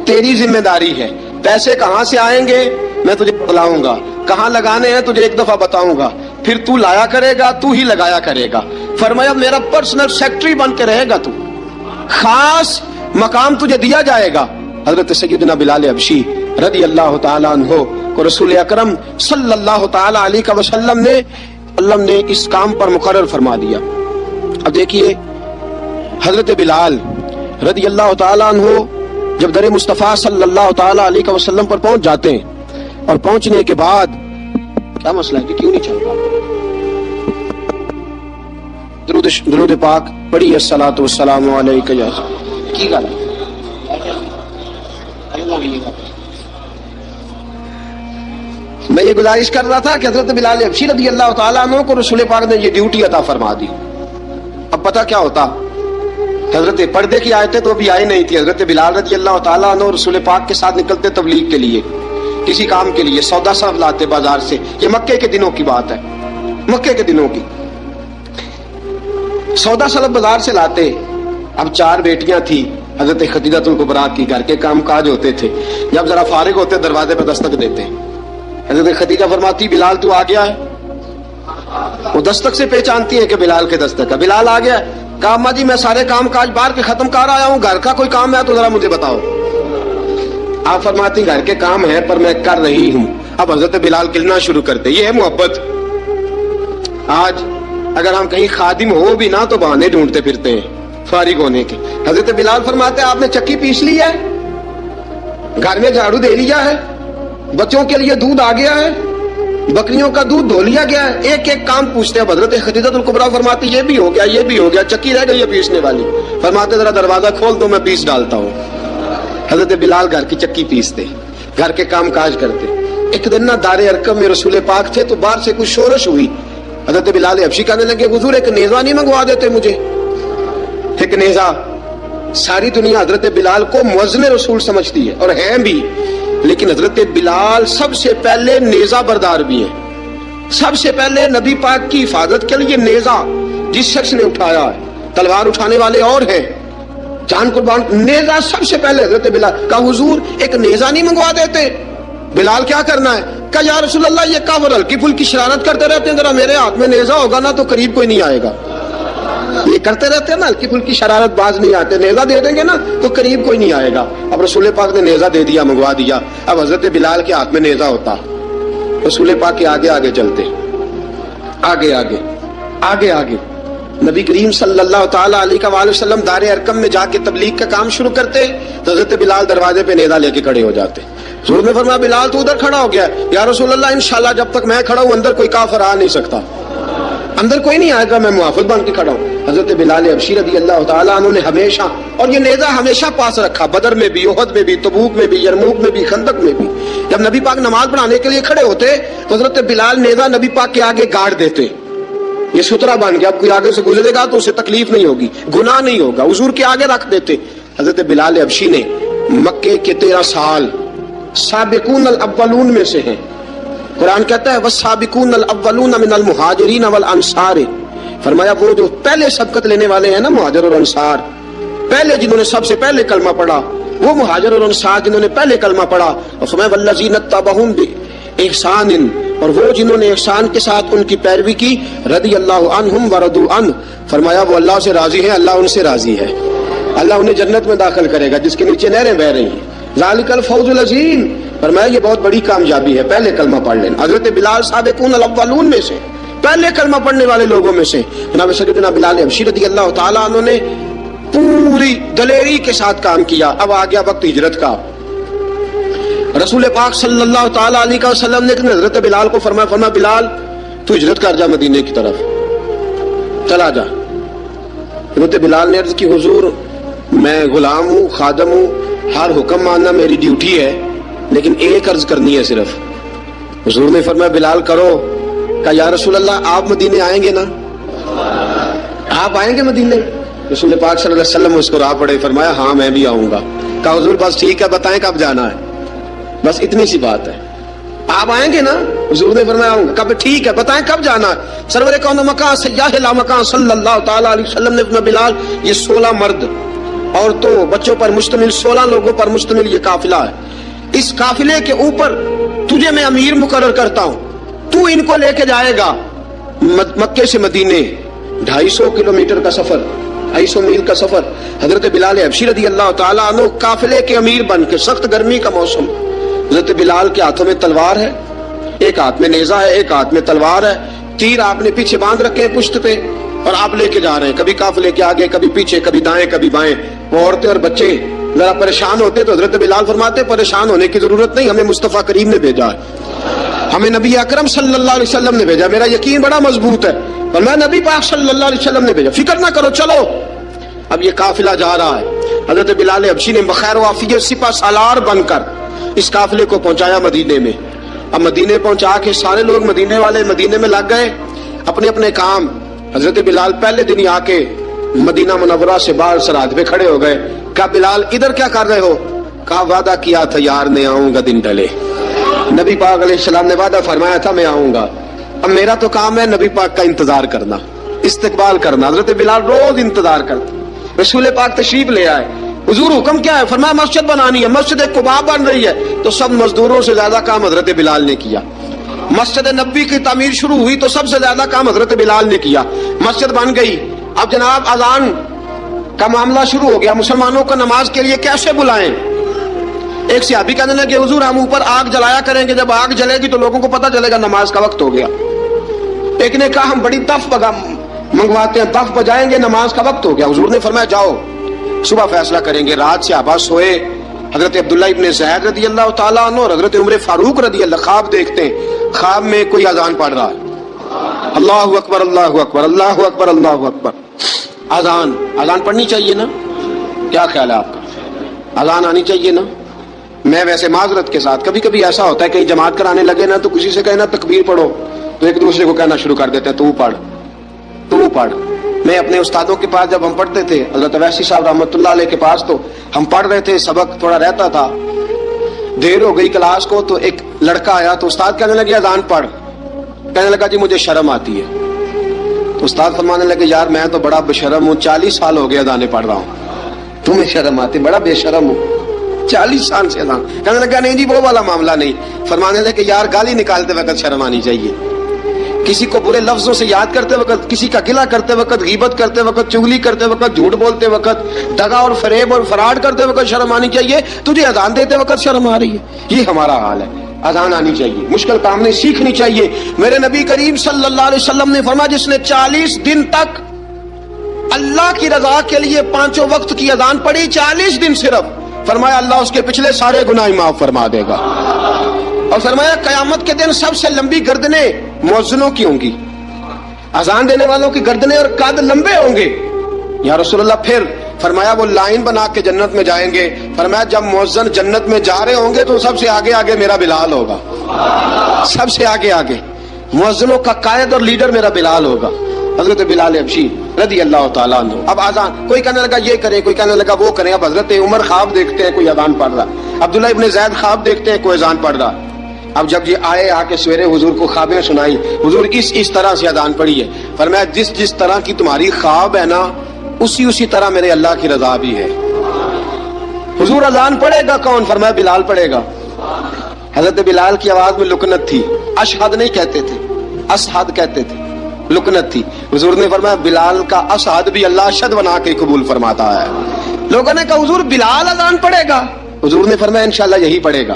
تیری ذمہ داری ہے, پیسے کہاں سے آئیں گے میں تجھے بتلاؤں گا, کہاں لگانے ہیں تجھے ایک دفعہ بتاؤں گا, پھر تو لایا کرے گا, تو ہی لگایا کرے گا. فرمایا میرا پرسنل سیکٹری بن کے رہے گا, تو خاص مقام تجھے دیا جائے گا. حضرت سیدنا بلال حبشی رضی اللہ تعالیٰ عنہ کو رسول اکرم صلی اللہ تعالیٰ علیہ وسلم نے اس کام پر مقرر فرما دیا. اب دیکھیے حضرت بلال رضی اللہ تعالیٰ عنہ جب در مصطفیٰ صلی اللہ تعالیٰ علیہ وسلم پر پہنچ جاتے ہیں اور پہنچنے کے بعد کیا مسئلہ ہے کہ کیوں نہیں چل رہا؟ درود پاک پڑھی الصلاۃ والسلام علیک یا کی گل میں یہ گزارش کر رہا تھا کہ حضرت بلال حبشی رضی اللہ تعالیٰ عنہ کو رسول پاک نے یہ ڈیوٹی عطا فرما دی. اب پتہ کیا ہوتا، حضرت پردے کی آیتیں تو ابھی آئی نہیں تھی. حضرت بلال رضی اللہ تعالیٰ عنہ رسول پاک کے ساتھ نکلتے تبلیغ کے لیے، کسی کام کے لیے، سودا صرف لاتے بازار سے. یہ مکے کے دنوں کی بات ہے، مکے کے دنوں کی. سودا صرف بازار سے لاتے. اب 4 بیٹیاں تھی حضرت خدیجہ الکبریٰ کی، گھر کے کام کاج ہوتے تھے. جب ذرا فارغ ہوتے دروازے پہ دستک دیتے. حضرت خدیجہ فرماتی بلال تو آ گیا ہے. وہ دستک سے پہچانتی ہے کہ بلال کے دستک ہے. بلال آ گیا ہے. کہا اماں جی میں سارے کام کاج باہر کے ختم کر آیا ہوں، گھر کا کوئی کام ہے تو ذرا مجھے بتاؤ. آپ فرماتی گھر کے کام ہے پر میں کر رہی ہوں. اب حضرت بلال کلنا شروع کرتے. یہ ہے محبت. آج اگر ہم کہیں خادم ہو بھی نہ تو بہانے ڈھونڈتے پھرتے ہیں فارغ ہونے کے. حضرت بلال فرماتے آپ نے چکی پیس لی ہے، گھر میں جھاڑو دے لیا ہے، بچوں کے لیے دودھ آ گیا ہے، بکریوں کا دودھ دھو لیا گیا ہے. ایک ایک کام پوچھتے ہیں. حضرت خدیجہ الکبریٰ فرماتی یہ بھی ہو گیا، یہ بھی ہو گیا، چکی رہ گئی ہے پیسنے والی. فرماتے ذرا دروازہ کھول دو میں پیس ڈالتا ہوں. حضرت بلال گھر کی چکی پیستے، گھر کے کام کاج کرتے. ایک دن نہ دار ارقم میں رسول پاک تھے تو باہر سے کچھ شورش ہوئی. حضرت بلال حبشی کہنے لگے حضور ایک نیزہ نہیں منگوا دیتے مجھے؟ ایک نیزہ. ساری دنیا حضرت بلال کو مؤذن رسول سمجھتی ہے اور ہیں بھی، لیکن حضرت بلال سب سے پہلے نیزہ بردار بھی ہیں. سب سے پہلے نبی پاک کی حفاظت کے لیے نیزہ جس شخص نے اٹھایا ہے، تلوار اٹھانے والے اور ہیں، جان قربان. نیزہ سب سے پہلے حضرت بلال. کہا حضور ایک نیزہ نہیں منگوا دیتے؟ بلال کیا کرنا ہے؟ کہا یا رسول اللہ یہ کافر ہلکی پھلکی شرارت کرتے رہتے ہیں، ذرا میرے ہاتھ میں نیزہ ہوگا نا تو قریب کوئی نہیں آئے گا. یہ کرتے رہتے ہیں نا ہلکی پھلکی شرارت، باز نہیں آتے. نیزہ دے دیں گے نا تو قریب کوئی نہیں آئے گا. اب رسول پاک نے نیزہ دے دیا، منگوا دیا. اب حضرت بلال کے ہاتھ میں نیزہ ہوتا، رسول پاک کے آگے آگے چلتے، آگے آگے آگے آگے. نبی کریم صلی اللہ تعالیٰ علیہ وآلہ وسلم دار ارقم میں جا کے تبلیغ کا کام شروع کرتے تو حضرت بلال دروازے پہ نیزہ لے کے کھڑے ہو جاتے. حضور نے فرمایا بلال تو ادھر کھڑا ہو گیا. یا رسول اللہ انشاءاللہ جب تک میں کھڑا ہوں اندر کوئی کافر آ نہیں سکتا، اندر کوئی نہیں آئے گا، میں محافظ بن کے کھڑا ہوں. حضرت بلال حبشی رضی اللہ تعالیٰ عنہ نے ہمیشہ، اور یہ نیزہ ہمیشہ پاس رکھا، بدر میں بھی، احد میں بھی، تبوک میں بھی، یرموک میں بھی، خندق میں بھی. جب نبی پاک نماز پڑھانے کے لیے کھڑے ہوتے تو حضرت بلال نیزہ نبی پاک کے آگے گاڑ دیتے. یہ سترا بن گیا، اب کوئی آگے سے گزرے گا تو اسے تکلیف نہیں ہوگی، گناہ نہیں ہوگا. حضور کے آگے رکھ دیتے. حضرت بلال حبشی نے مکے کے 13 سال سابقون الاولون میں سے ہیں. قرآن کہتا ہے والسابقون الاولون من المہاجرین والانصار. فرمایا وہ جو پہلے سبقت لینے والے ہیں نا مہاجر اور انصار، پہلے جنہوں نے سب سے پہلے کلمہ پڑھا وہ مہاجر اور انصار جنہوں نے پہلے کلمہ پڑھا. اور فرمایا والذین اتبعوہم بإحسان، اور وہ جنہوں نے احسان کے ساتھ ان کی پیروی کی، رضی اللہ عنہم ورضوا عنہ. فرمایا وہ اللہ سے راضی ہیں، اللہ ان سے راضی ہے. اللہ انہیں جنت میں داخل کرے گا جس کے نیچے نہریں بہ رہی ہیں. ذالک الفوز العظیم. فرمایا یہ بہت بڑی کامیابی ہے، پہلے کلمہ پڑھ لینا. حضرت بلال سابقون الاولون میں سے، پہلے کلمہ پڑھنے والے لوگوں میں سے. جناب سیدنا بلال حبشی رضی اللہ تعالیٰ عنہ نے پوری دلیری کے ساتھ کام کیا. اب آ گیا وقت ہجرت کا. رسول پاک صلی اللہ تعالیٰ علیہ وسلم نے حضرت بلال کو فرمایا بلال تو ہجرت کر جا مدینے کی طرف، چلا جا. حضرت بلال نے عرض کی حضور میں غلام ہوں، خادم ہوں، ہر حکم ماننا میری ڈیوٹی ہے، لیکن ایک عرض کرنی ہے صرف. حضور نے فرمایا بلال کرو. کہا یا رسول اللہ آپ مدینے آئیں گے نا؟ آپ آئیں گے مدینے؟ رسول پاک صلی اللہ علیہ وسلم اس کو راہ پڑے. فرمایا ہاں میں بھی آؤں گا. کہا حضور بس ٹھیک ہے، بتائیں کب جانا ہے، بس اتنی سی بات ہے. آپ آئیں گے نا؟ حضور نے فرمایا آؤں گا. کہا ٹھیک ہے بتائیں کب جانا ہے. سرور کون مکان سیاح لا مکان صلی اللہ تعالیٰ علیہ وسلم نے فرمایا بلال یہ 16 مرد عورتوں بچوں پر مشتمل 16 لوگوں پر مشتمل یہ قافلہ ہے. اس قافلے کے اوپر تجھے میں امیر مقرر کرتا ہوں، تو ان کو لے کے جائے گا مکے سے مدینے. 250 کلومیٹر کا سفر، 250 میل کا سفر. حضرت بلال حبشی رضی اللہ تعالیٰ عنہ قافلے کے امیر بن کے، سخت گرمی کا موسم، حضرت بلال کے ہاتھوں میں تلوار ہے، ایک ہاتھ میں نیزہ ہے، ایک ہاتھ میں تلوار ہے. تیر آپ نے پیچھے باندھ رکھے ہیں پشت پہ. اور آپ لے کے جا رہے ہیں، کبھی قافلے کے آگے، کبھی پیچھے، کبھی دائیں کبھی بائیں، وہ عورتیں اور بچے ذرا پریشان ہوتے تو حضرت بلال فرماتے پریشان ہونے کی ضرورت نہیں، ہمیں مصطفیٰ کریم نے بھیجا ہے، ہمیں نبی اکرم صلی اللہ علیہ وسلم نے بھیجا، میرا یقین بڑا مضبوط ہے اور میں نبی پاک صلی اللہ علیہ وسلم نے بھیجا، فکر نہ کرو چلو۔ اب یہ قافلہ جا رہا ہے، حضرت بلال حبشی نے بخیر و عافیت سپہ سالار بن کر اس قافلے کو پہنچایا مدینے میں۔ اب مدینے پہنچا کے سارے لوگ مدینے والے مدینے میں لگ گئے اپنے اپنے کام۔ حضرت بلال پہلے دن ہی آ کے مدینہ منورہ سے باہر سرحد پہ کھڑے ہو گئے۔ کہا بلال ادھر کیا کر رہے ہو؟ کہا وعدہ کیا تھا یار نے آؤں گا دن ڈلے، نبی پاک علیہ السلام نے وعدہ فرمایا تھا میں آؤں گا، اب میرا تو کام ہے نبی پاک کا انتظار کرنا، استقبال کرنا۔ حضرت بلال روز انتظار کرتے، رسول پاک تشریف لے آئے، حضور حکم کیا ہے؟ فرمایا مسجد بنانی ہے، مسجد قباء بن رہی ہے، تو سب مزدوروں سے زیادہ کام حضرت بلال نے کیا۔ مسجد نبوی کی تعمیر شروع ہوئی تو سب سے زیادہ کام حضرت بلال نے کیا، مسجد بن گئی۔ اب جناب اذان کا معاملہ شروع ہو گیا، مسلمانوں کو نماز کے لیے کیسے بلائیں؟ ایک صحابی کہنے لگے حضور ہم اوپر آگ جلایا کریں گے، جب آگ جلے گی تو لوگوں کو پتہ چلے گا نماز کا وقت ہو گیا۔ ایک نے کہا ہم بڑی دف منگواتے ہیں، دف بجائیں گے، نماز کا وقت ہو گیا۔ حضور نے فرمایا جاؤ صبح فیصلہ کریں گے۔ رات صحابہ سوئے، حضرت عبداللہ ابن زید رضی اللہ تعالیٰ عنہ اور حضرت عمر فاروق رضی اللہ خواب دیکھتے ہیں، خواب میں کوئی اذان پڑھ رہا ہے، اللہ اکبر اللہ اکبر اللہ اکبر اللہ اکبر۔ اذان پڑھنی چاہیے نا؟ کیا خیال ہے آپ کا؟ اذان آنی چاہیے نا؟ میں ویسے معذرت کے ساتھ کبھی کبھی ایسا ہوتا ہے کہ جماعت کرانے لگے نا تو کسی سے کہنا تکبیر پڑھو تو ایک دوسرے کو کہنا شروع کر دیتے ہیں تو پڑھ۔ میں اپنے استادوں کے پاس جب ہم پڑھتے تھے، حضرت ویسی صاحب رحمۃ اللہ علیہ کے پاس، تو ہم پڑھ رہے تھے، سبق تھوڑا رہتا تھا، دیر ہو گئی کلاس کو تو ایک لڑکا آیا تو استاد کہنے لگے اذان پڑھ، کہنے لگا جی مجھے شرم آتی ہے۔ تو استاد فرمانے لگے یار میں تو بڑا بشرم ہوں، 40 سال ہو گئے اذانیں پڑھ رہا ہوں، تمہیں شرم آتی؟ بڑا بے شرم ہوں، 40 سال سے اذان۔ کہنے لگا نہیں جی وہ والا معاملہ نہیں۔ فرمانے لگے یار گالی نکالتے وقت شرم آنی چاہیے، کسی کو برے لفظوں سے یاد کرتے وقت، کسی کا گلہ کرتے وقت، غیبت کرتے وقت، چغلی کرتے وقت، جھوٹ بولتے وقت، دغا اور فریب اور فراڈ کرتے وقت شرم آنی چاہیے، تجھے اذان دیتے وقت شرم آ رہی ہے؟ یہ ہمارا حال ہے۔ اذان آنی چاہیے، مشکل کام نہیں، سیکھنی چاہیے۔ میرے نبی کریم صلی اللہ علیہ وسلم نے فرمایا جس نے 40 دن تک اللہ کی رضا کے لیے 5 وقت کی اذان پڑھی، 40 دن صرف، فرمایا اللہ اس کے پچھلے سارے گناہ معاف فرما دے گا۔ اور فرمایا قیامت کے دن سب سے لمبی گردنیں مؤذنوں کی ہوں گی، اذان دینے والوں کی گردنیں اور قد لمبے ہوں گے۔ یا رسول اللہ پھر فرمایا وہ لائن بنا کے جنت میں جائیں گے، فرمایا جب مؤذن جنت میں جا رہے ہوں گے تو سب سے آگے آگے میرا بلال ہوگا، سب سے آگے آگے مؤذنوں کا قائد اور لیڈر میرا بلال ہوگا، حضرت بلال حبشی رضی اللہ تعالیٰ عنہ۔ اب اذان کوئی کہنے لگا یہ کریں، کوئی کہنے لگا وہ کریں۔ اب حضرت عمر خواب دیکھتے ہیں کوئی اذان پڑھ رہا، عبداللہ ابن زید خواب دیکھتے ہیں کوئی اذان پڑھ رہا۔ اب جب یہ آئے آ کے سویرے حضور کو خوابیں سنائی، حضور اس طرح سے اذان پڑھی ہے، فرمایا جس طرح کی تمہاری خواب ہے نا اسی طرح میرے اللہ کی رضا بھی ہے۔ حضور اذان پڑھے گا کون؟ فرمایا بلال پڑھے گا۔ حضرت بلال کی آواز میں لکنت تھی، اشہد نہیں کہتے تھے، اسہد کہتے تھے، لکنت تھی۔ حضور نے فرمایا بلال کا اسہد بھی اللہ اشہد بنا کے قبول فرماتا ہے۔ لوگوں نے کہا حضور بلال اذان پڑھے گا؟ حضور نے فرمایا انشاءاللہ یہی پڑھے گا۔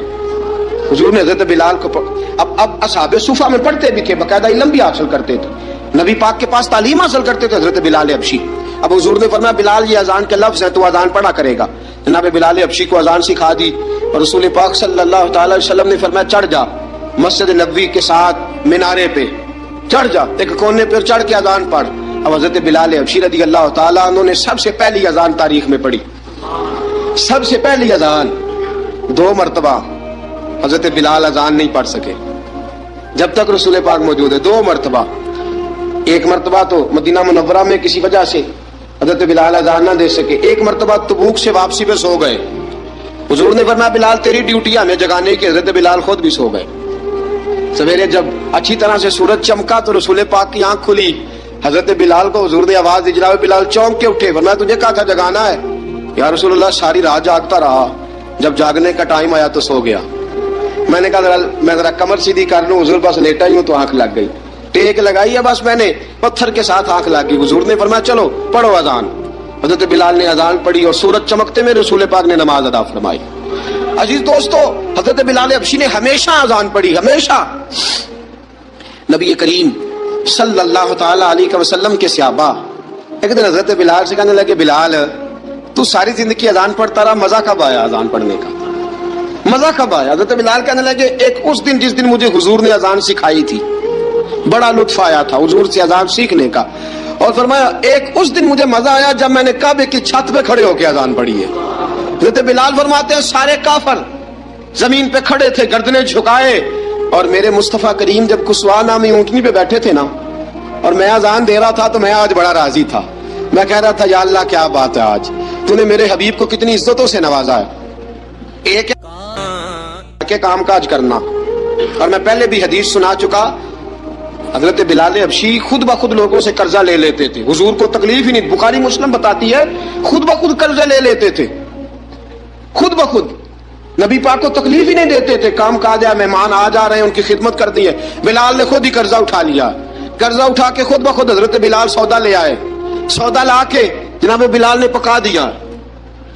حضور نے حضرت بلال کو اب اصحاب صفہ میں پڑھتے بھی تھے، باقاعدہ علم بھی حاصل کرتے تھے، نبی پاک کے پاس تعلیم حاصل کرتے تھے حضرت بلال حبشی۔ اب حضور نے فرمایا بلال یہ اذان کے لفظ ہیں تو اذان پڑھا کرے گا۔ جناب بلال حبشی کو اذان سکھا دی اور رسول پاک صلی اللہ تعالی علیہ وسلم نے فرمایا چڑھ جا مسجد نبوی کے ساتھ مینارے پہ، چڑھ جا ایک کونے پر چڑھ کے اذان پڑھ۔ اب حضرت بلال حبشی رضی اللہ تعالیٰ عنہ نے سب سے پہلی اذان تاریخ میں پڑھی، سب سے پہلی اذان 2 مرتبہ حضرت بلال اذان نہیں پڑھ سکے جب تک رسول پاک موجود ہے، 2 مرتبہ۔ ایک مرتبہ تو مدینہ منورہ میں کسی وجہ سے حضرت بلال اذان نہ دے سکے، ایک مرتبہ تبوک سے واپسی پہ سو گئے، حضور نے فرمایا بلال تیری ڈیوٹی ہے ہمیں جگانے کی، حضرت بلال خود بھی سو گئے۔ سویرے جب اچھی طرح سے سورج چمکا تو رسول پاک کی آنکھ کھلی، حضرت بلال کو حضور نے آواز دی، جناب بلال چونک کے اٹھے، فرمایا تجھے کہا تھا جگانا ہے؟ یا رسول اللہ ساری رات جاگتا رہا، جب جاگنے کا ٹائم آیا تو سو گیا۔ میں نے کہا میں ذرا کمر سیدھی کر لوں، حضور بس لیٹا ہی ہوں تو آنکھ لگ گئی، ٹیک لگائی ہے بس میں نے، پتھر کے ساتھ آنکھ لگ گئی۔ حضور نے فرمایا چلو پڑھو اذان۔ حضرت بلال نے اذان پڑھی اور سورج چمکتے میں رسول پاک نے نماز ادا فرمائی۔ عزیز دوستو حضرت بلال حبشی نے ہمیشہ اذان پڑھی، ہمیشہ۔ نبی کریم صلی اللہ تعالی علیہ وسلم کے صحابہ ایک دن حضرت بلال سے کہنے لگے بلال تو ساری زندگی اذان پڑھتا رہا، مزہ کب آیا اذان پڑھنے کا؟ مزہ کب آیا؟ حضرت بلال کہنے لگے ایک اس دن جس دن مجھے حضور نے اذان سکھائی تھی، بڑا لطف آیا تھا حضور سے اذان سیکھنے کا، اور فرمایا ایک اس دن مجھے مزہ آیا جب میں نے کعبے کی چھت پہ کھڑے ہو کے اذان پڑھی ہے۔ حضرت بلال فرماتے ہیں سارے کافر زمین پہ کھڑے تھے گردنیں جھکائے، اور میرے مصطفیٰ کریم جب کسوا نامی اونٹنی پہ بیٹھے تھے نا اور میں اذان دے رہا تھا تو میں آج بڑا راضی تھا، میں کہہ رہا تھا یا اللہ کیا بات ہے، آج تو نے میرے حبیب کو کتنی عزتوں سے نوازا ہے۔ ایک کام کاج کرنا، اور میں پہلے بھی حدیث سنا چکا، حضرت بلال حبشی خود بخود لوگوں سے قرضہ لے لیتے تھے، حضور کو تکلیف ہی نہیں، بخاری مسلم بتاتی ہے خود بخود قرضہ لے لیتے تھے، خود بخود نبی پاک کو تکلیف ہی نہیں دیتے تھے، کام کاج ہے، مہمان آ جا رہے ہیں ان کی خدمت کر دی ہے، بلال نے خود ہی قرضہ اٹھا لیا، قرضہ اٹھا کے خود بخود حضرت بلال سودا لے آئے، سودا لا کے جناب بلال نے پکا دیا۔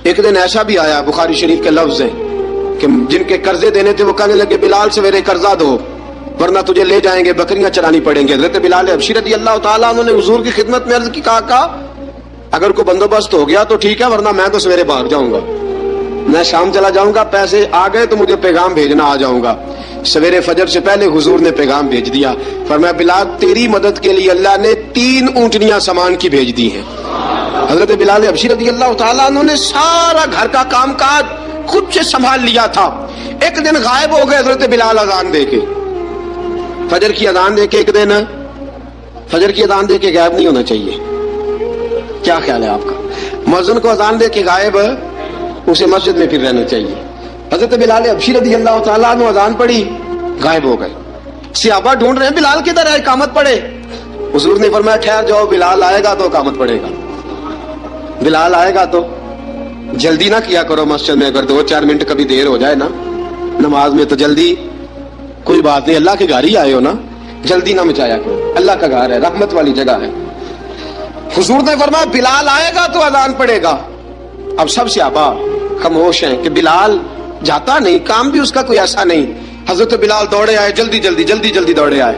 ایک دن ایسا بھی آیا بخاری شریف کے لفظ ہیں کہ جن کے قرضے دینے تھے وہ کہنے لگے بلال سویرے قرضہ دو ورنہ تجھے لے جائیں گے، بکریاں چرانی پڑیں گے۔ حضرت بلال حبشی رضی اللہ تعالیٰ عنہ نے حضور کی خدمت میں عرض کی، کہا اگر کوئی بندوبست ہو گیا تو ٹھیک ہے ورنہ میں تو سویرے بھاگ جاؤں گا، میں شام چلا جاؤں گا، پیسے آ گئے تو مجھے پیغام بھیجنا، آ جاؤں گا۔ سویرے فجر سے پہلے حضور نے پیغام بھیج دیا، فرمایا بلال تیری مدد کے لیے اللہ نے 3 اونٹنیاں سامان کی بھیج دی ہیں۔ حضرت بلال حبشی رضی اللہ تعالیٰ عنہ نے سارا گھر کا کام کاج خود سے سنبھال لیا تھا۔ ایک دن غائب ہو گئے حضرت بلال اذان دے کے، فجر کی اذان دے کے، ایک دن فجر کی اذان دے کے غائب نہیں ہونا چاہیے، کیا خیال ہے آپ کا؟ مؤذن کو اذان دے کے غائب اسے مسجد میں پھر رہنا چاہیے۔ حضرت بلال حبشی رضی اللہ تعالیٰ عنہ اذان پڑھی، غائب ہو گئے، صحابہ ڈھونڈ رہے ہیں بلال کدھر ہے، اقامت پڑھے۔ حضور نے فرمایا ٹھہر جاؤ، بلال آئے گا تو اقامت پڑھے گا، بلال آئے گا تو جلدی نہ کیا کرو مسجد میں، اگر 2-4 منٹ کبھی دیر ہو جائے نا نماز میں تو جلدی کوئی بات نہیں، اللہ کے گھر ہی آئے ہو نا، جلدی نہ مچایا کرو، اللہ کا گھر ہے، رحمت والی جگہ ہے۔ حضور نے فرمایا بلال آئے گا تو اذان پڑھے گا۔ اب سب صحابہ خاموش ہیں کہ بلال جاتا نہیں، کام بھی اس کا کوئی ایسا نہیں۔ حضرت بلال دوڑے آئے، جلدی جلدی دوڑے آئے۔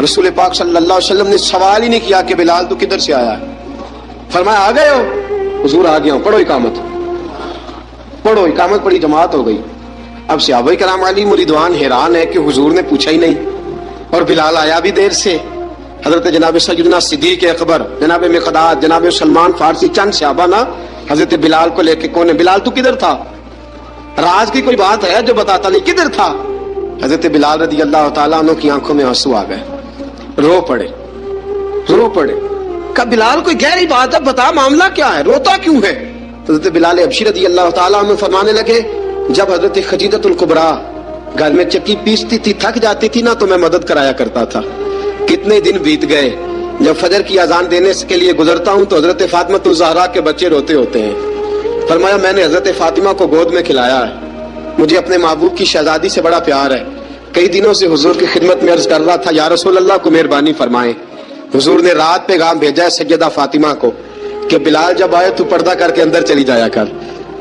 رسول پاک صلی اللہ علیہ وسلم نے سوال ہی نہیں کیا کہ بلال تو کدھر سے آیا ہے، فرمایا آ گئے ہو؟ حضور آ گیا ہوں، پڑھو اقامت، پڑھو اقامت پڑھی، جماعت ہو گئی۔ اب صحابہ کرام علیہم رضوان حیران ہے کہ حضور نے پوچھا ہی نہیں اور بلال آیا بھی دیر سے۔ حضرت جناب سیدنا صدیق اکبر، جناب مقداد، جناب سلمان فارسی، چند صحابہ نا حضرت بلال کو لے کے، کون ہے بلال تو کدھر تھا، راز کی کوئی بات ہے جو بتاتا نہیں، کدھر تھا؟ حضرت بلال رضی اللہ تعالیٰ عنہ کی آنکھوں میں آنسو آ گئے، رو پڑے۔ کہا بلال کوئی گہری بات ہے، بتا معاملہ کیا ہے، روتا کیوں ہے؟ حضرت بلال حبشی رضی اللہ تعالیٰ عنہ فرمانے لگے جب حضرت خدیجہ الکبریٰ گھر میں چکی پیستی تھی، تھک جاتی تھی نا تو میں مدد کرایا کرتا تھا۔ کتنے دن بیت گئے، جب فجر کی اذان دینے کے لیے گزرتا ہوں تو حضرت فاطمہ الزہرا کے بچے روتے ہوتے ہیں۔ فرمایا میں نے حضرت فاطمہ کو گود میں کھلایا ہے، مجھے اپنے محبوب کی شہزادی سے بڑا پیار ہے۔ کئی دنوں سے حضور کی خدمت میں عرض کر رہا تھا یا رسول اللہ کو مہربانی فرمائیں۔ حضور نے رات پیغام بھیجا ہے سیدہ فاطمہ کو کہ بلال جب آئے تو پردہ کر کے اندر چلی جایا کر۔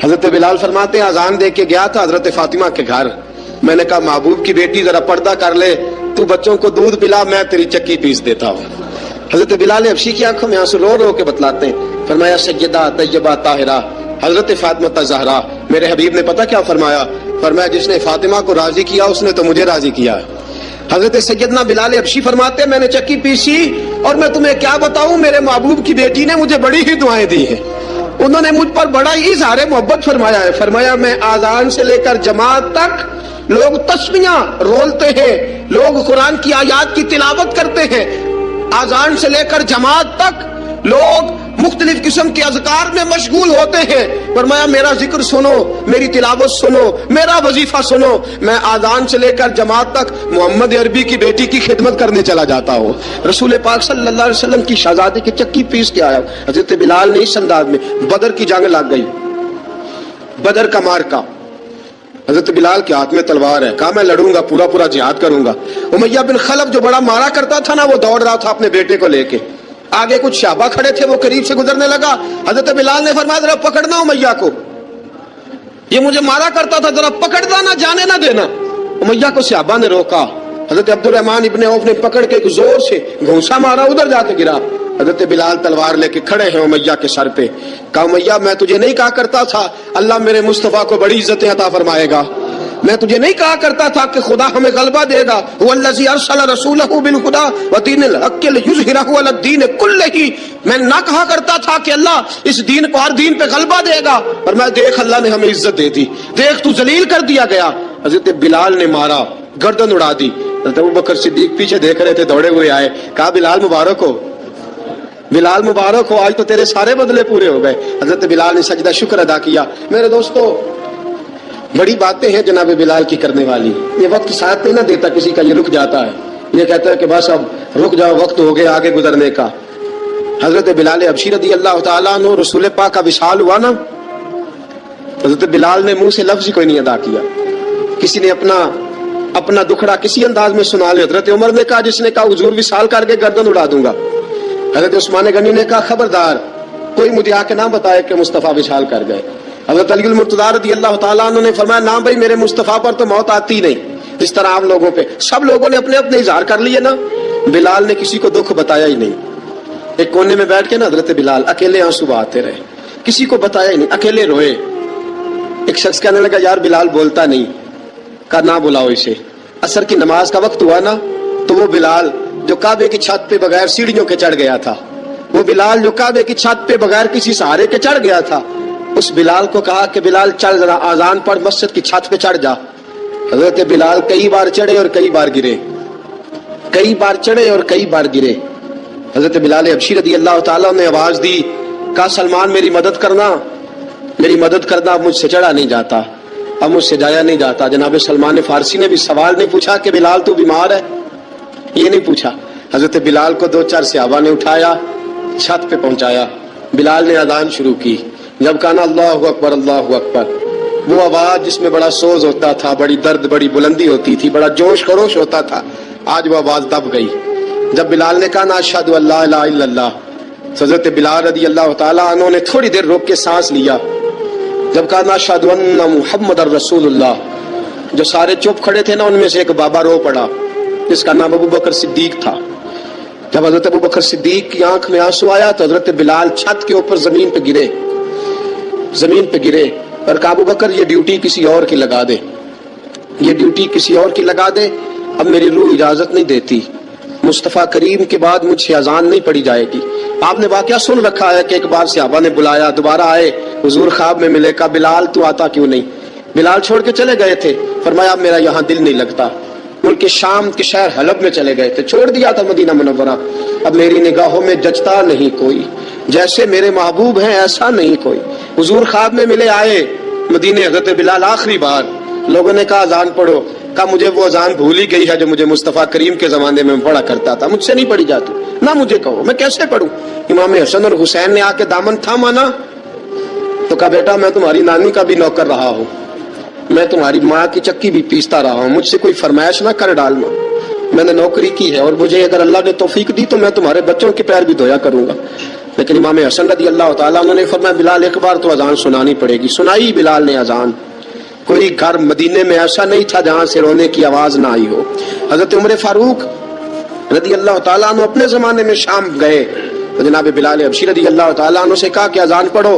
حضرت بلال فرماتے ہیں اذان دے کے گیا تھا حضرت فاطمہ کے گھر، میں نے کہا محبوب کی بیٹی ذرا پردہ کر لے، تو بچوں کو دودھ پلا، میں تیری چکی پیس دیتا ہوں۔ حضرت بلال حبشی کی آنکھوں میں آنسو رو رو کے بتلاتے ہیں، فرمایا سیدہ طیبہ طاہرہ حضرت فاطمہ الزہرا، میرے حبیب نے پتہ کیا فرمایا؟ فرمایا جس نے فاطمہ کو راضی کیا اس نے تو مجھے راضی کیا ہے۔ حضرت سیدنا بلال حبشی فرماتے ہیں میں نے چکی پیسی اور میں تمہیں کیا بتاؤں، میرے محبوب کی بیٹی نے مجھے بڑی ہی دعائیں دی ہیں، انہوں نے مجھ پر بڑا ہی اظہار محبت فرمایا ہے۔ فرمایا میں آذان سے لے کر جماعت تک لوگ تسبیحاں رولتے ہیں، لوگ قرآن کی آیات کی تلاوت کرتے ہیں، آذان سے لے کر جماعت تک لوگ مختلف قسم کے اذکار میں مشغول ہوتے ہیں۔ فرمایا میرا ذکر سنو، میری تلاوت سنو، میرا وظیفہ سنو، میں آذان سے لے کر جماعت تک محمد عربی کی بیٹی کی خدمت کرنے چلا جاتا ہوں۔ رسول پاک صلی اللہ علیہ وسلم کی شہزادی کی چکی پیس کے آیا۔ حضرت بلال نے اس انداز میں، بدر کی جنگ لگ گئی، بدر کا مارکا، حضرت بلال کے ہاتھ میں تلوار ہے، کہا میں لڑوں گا، پورا جہاد کروں گا۔ امیہ بن خلف جو بڑا مارا کرتا تھا نا وہ دوڑ رہا تھا اپنے بیٹے کو لے کے، آگے کچھ صحابہ کھڑے تھے وہ قریب سے گزرنے لگا، حضرت بلال نے فرمایا ذرا پکڑنا امیہ کو، یہ مجھے مارا کرتا تھا، ذرا پکڑنا، نہ جانے نہ دینا۔ امیہ کو صحابہ نے روکا، حضرت عبد الرحمن ابن عوف نے پکڑ کے زور سے گھونسا مارا، ادھر جا کے گرا۔ حضرت بلال تلوار لے کے کھڑے ہیں امیہ کے سر پہ۔ کہا امیہ میں تجھے نہیں کہا کرتا تھا اللہ میرے مصطفیٰ کو بڑی عزتیں عطا فرمائے گا؟ میں تجھے نہیں کہا کرتا تھا کہ خدا ہمیں غلبہ دے گا؟ هو الذی ارسل رسولہ بالہدی ودین الحق لیظہرہ علی الدین کلہ۔ میں نہ کہا کرتا تھا کہ اللہ اس دین کو ہر دین پہ غلبہ دے گا، اور میں دیکھ اللہ نے ہمیں عزت دے دی، دیکھ تو ذلیل کر دیا گیا۔ حضرت بلال نے مارا، گردن اڑا دی۔ حضرت ابوبکر صدیق پیچھے دیکھ رہے تھے، دوڑے ہوئے آئے، کہا بلال مبارک ہو، بلال مبارک ہو، آج تو تیرے سارے بدلے پورے ہو گئے۔ حضرت بلال نے سجدہ شکر ادا کیا۔ میرے دوستو، بڑی باتیں ہیں جناب بلال کی کرنے والی۔ یہ وقت ساتھ نہیں نہ دیتا کسی کا، یہ رک جاتا ہے، یہ کہتا ہے کہ بس اب رک جاؤ، وقت ہو گیا آگے گزرنے کا۔ حضرت بلال حبشی رضی اللہ تعالیٰ عنہ رسول پاک کا وصال ہوا نا، حضرت بلال نے منہ سے لفظ ہی کوئی نہیں ادا کیا۔ کسی نے اپنا دکھڑا کسی انداز میں سنا لیا۔ حضرت عمر نے کہا، جس نے کہا حضور وصال کر کے گردن اڑا دوں گا۔ حضرت عثمان غنی نے کہا خبردار کوئی مجھے آ کے نہ بتائے کہ مصطفیٰ وصال کر گئے۔ حضرت علی المرتضیٰ رضی اللہ تعالیٰ عنہ نے فرمایا نہ بھائی، میرے مصطفیٰ پر تو موت آتی نہیں جس طرح عام لوگوں پہ۔ سب لوگوں نے اپنے اپنے اظہار کر لیے نا، بلال نے کسی کو دکھ بتایا ہی نہیں۔ ایک کونے میں بیٹھ کے نا حضرت بلال اکیلے آنسو بہاتے رہے، کسی کو بتایا ہی نہیں، اکیلے روئے۔ ایک شخص کہنے لگا یار بلال بولتا نہیں، کہا نہ بلاؤ اسے۔ عصر کی نماز کا وقت ہوا نا، تو وہ بلال جو کعبے کی چھت پہ بغیر سیڑھیوں کے چڑھ گیا تھا، وہ بلال جو کعبے کی چھت پہ بغیر کسی سہارے کے چڑھ گیا تھا، اس بلال کو کہا کہ بلال چل ذرا آذان پڑھ، مسجد کی چھت پہ چڑھ جا۔ حضرت بلال کئی بار چڑھے اور کئی بار گرے، کئی بار چڑھے اور کئی بار گرے۔ حضرت بلال حبشی رضی اللہ تعالیٰ نے آواز دی، کہا سلمان میری مدد کرنا، میری مدد کرنا، اب مجھ سے چڑھا نہیں جاتا، اب مجھ سے جایا نہیں جاتا۔ جناب سلمان فارسی نے بھی سوال نہیں پوچھا کہ بلال تو بیمار ہے، یہ نہیں پوچھا۔ حضرت بلال کو دو چار صحابہ نے اٹھایا، چھت پہ پہنچایا، بلال نے اذان شروع کی۔ جب کہا اللہ اکبر اللہ اکبر، وہ آواز جس میں بڑا سوز ہوتا تھا، بڑی درد، بڑی بلندی ہوتی تھی، بڑا جوش خروش ہوتا تھا، آج وہ آواز دب گئی۔ جب بلال نے کہا نا اشہد ان لا الہ الا اللہ، حضرت بلال رضی اللہ تعالیٰ عنہ نے تھوڑی دیر روک کے سانس لیا۔ جب کہا نا اشہد ان محمد الرسول اللہ، جو سارے چپ کھڑے تھے نا، ان میں سے ایک بابا رو پڑا جس کا نام ابوبکر صدیق تھا۔ جب حضرت ابوبکر صدیق کی آنکھ میں آنسو آیا تو حضرت بلال چھت کے اوپر زمین پہ گرے، زمین پہ گرے اور کہا ابوبکر یہ ڈیوٹی کسی اور کی لگا دے، یہ ڈیوٹی کسی اور کی لگا دے، اب میری روح اجازت نہیں دیتی، مصطفیٰ کریم کے بعد مجھ سے اذان نہیں پڑھی جائے گی۔ آپ نے واقعہ سن رکھا ہے کہ ایک بار صحابہ نے بلایا، دوبارہ آئے، حضور خواب میں ملے، کہا بلال تو آتا کیوں نہیں؟ بلال چھوڑ کے چلے گئے تھے، فرمایا اب میرا یہاں دل نہیں لگتا۔ ملک شام کے شہر حلب میں چلے گئے تھے، چھوڑ دیا تھا مدینہ منورہ، اب میری نگاہوں میں جچتا نہیں کوئی، جیسے میرے محبوب ہیں ایسا نہیں کوئی۔ حضور خواب میں ملے، آئے مدینے، حضرت بلال آخری بار، لوگوں نے کہا اذان پڑھو، کہا مجھے وہ اذان بھول ہی گئی ہے جو مجھے مصطفیٰ کریم کے زمانے میں پڑھا کرتا تھا، مجھ سے نہیں پڑھی جاتی، نہ مجھے کہو، میں کیسے پڑھوں؟ امام حسن اور حسین نے آ کے دامن تھاما نا، تو کہا بیٹا میں تمہاری نانی کا بھی نوکر رہا ہوں، میں تمہاری ماں کی چکی بھی پیستا رہا ہوں، مجھ سے کوئی فرمائش نہ کر ڈالنا، میں نے نوکری کی ہے، اور مجھے اگر اللہ نے توفیق دی تو میں تمہارے بچوں کے پیر بھی دھویا کروں گا۔ لیکن امام حسن رضی اللہ تعالیٰ عنہ نے فرمایا بلال ایک بار تو اذان سنانی پڑے گی۔ سنائی بلال نے اذان۔ کوئی گھر مدینے میں ایسا نہیں تھا جہاں سے رونے کی آواز نہ آئی ہو۔ حضرت عمر فاروق رضی اللہ تعالیٰ عنہ اپنے زمانے میں شام گئے تو جناب بلال حبشی رضی اللہ تعالیٰ عنہ سے کہا کہ اذان پڑھو،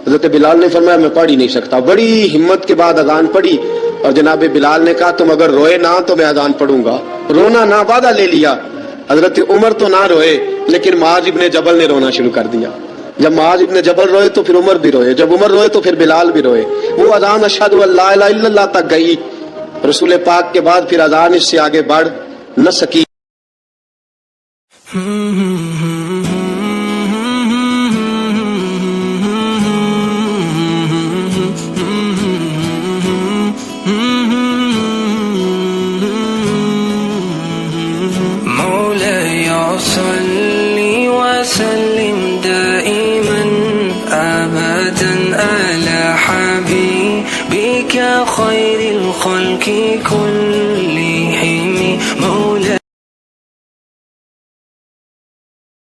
حضرت بلال نے فرمایا میں پڑھ ہی نہیں سکتا، بڑی ہمت کے بعد اذان پڑھی، اور جناب بلال نے کہا تم اگر روئے نہ تو میں اذان پڑھوں گا، رونا نہ، وعدہ لے لیا۔ حضرت عمر تو نہ روئے، لیکن معاذ ابن جبل نے رونا شروع کر دیا۔ جب معاذ ابن جبل روئے تو پھر عمر بھی روئے، جب عمر روئے تو پھر بلال بھی روئے۔ وہ اذان اشہد ان لا الہ الا اللہ تک گئی، رسول پاک کے بعد پھر اذان اس سے آگے بڑھ نہ سکی۔ خير الخلق كل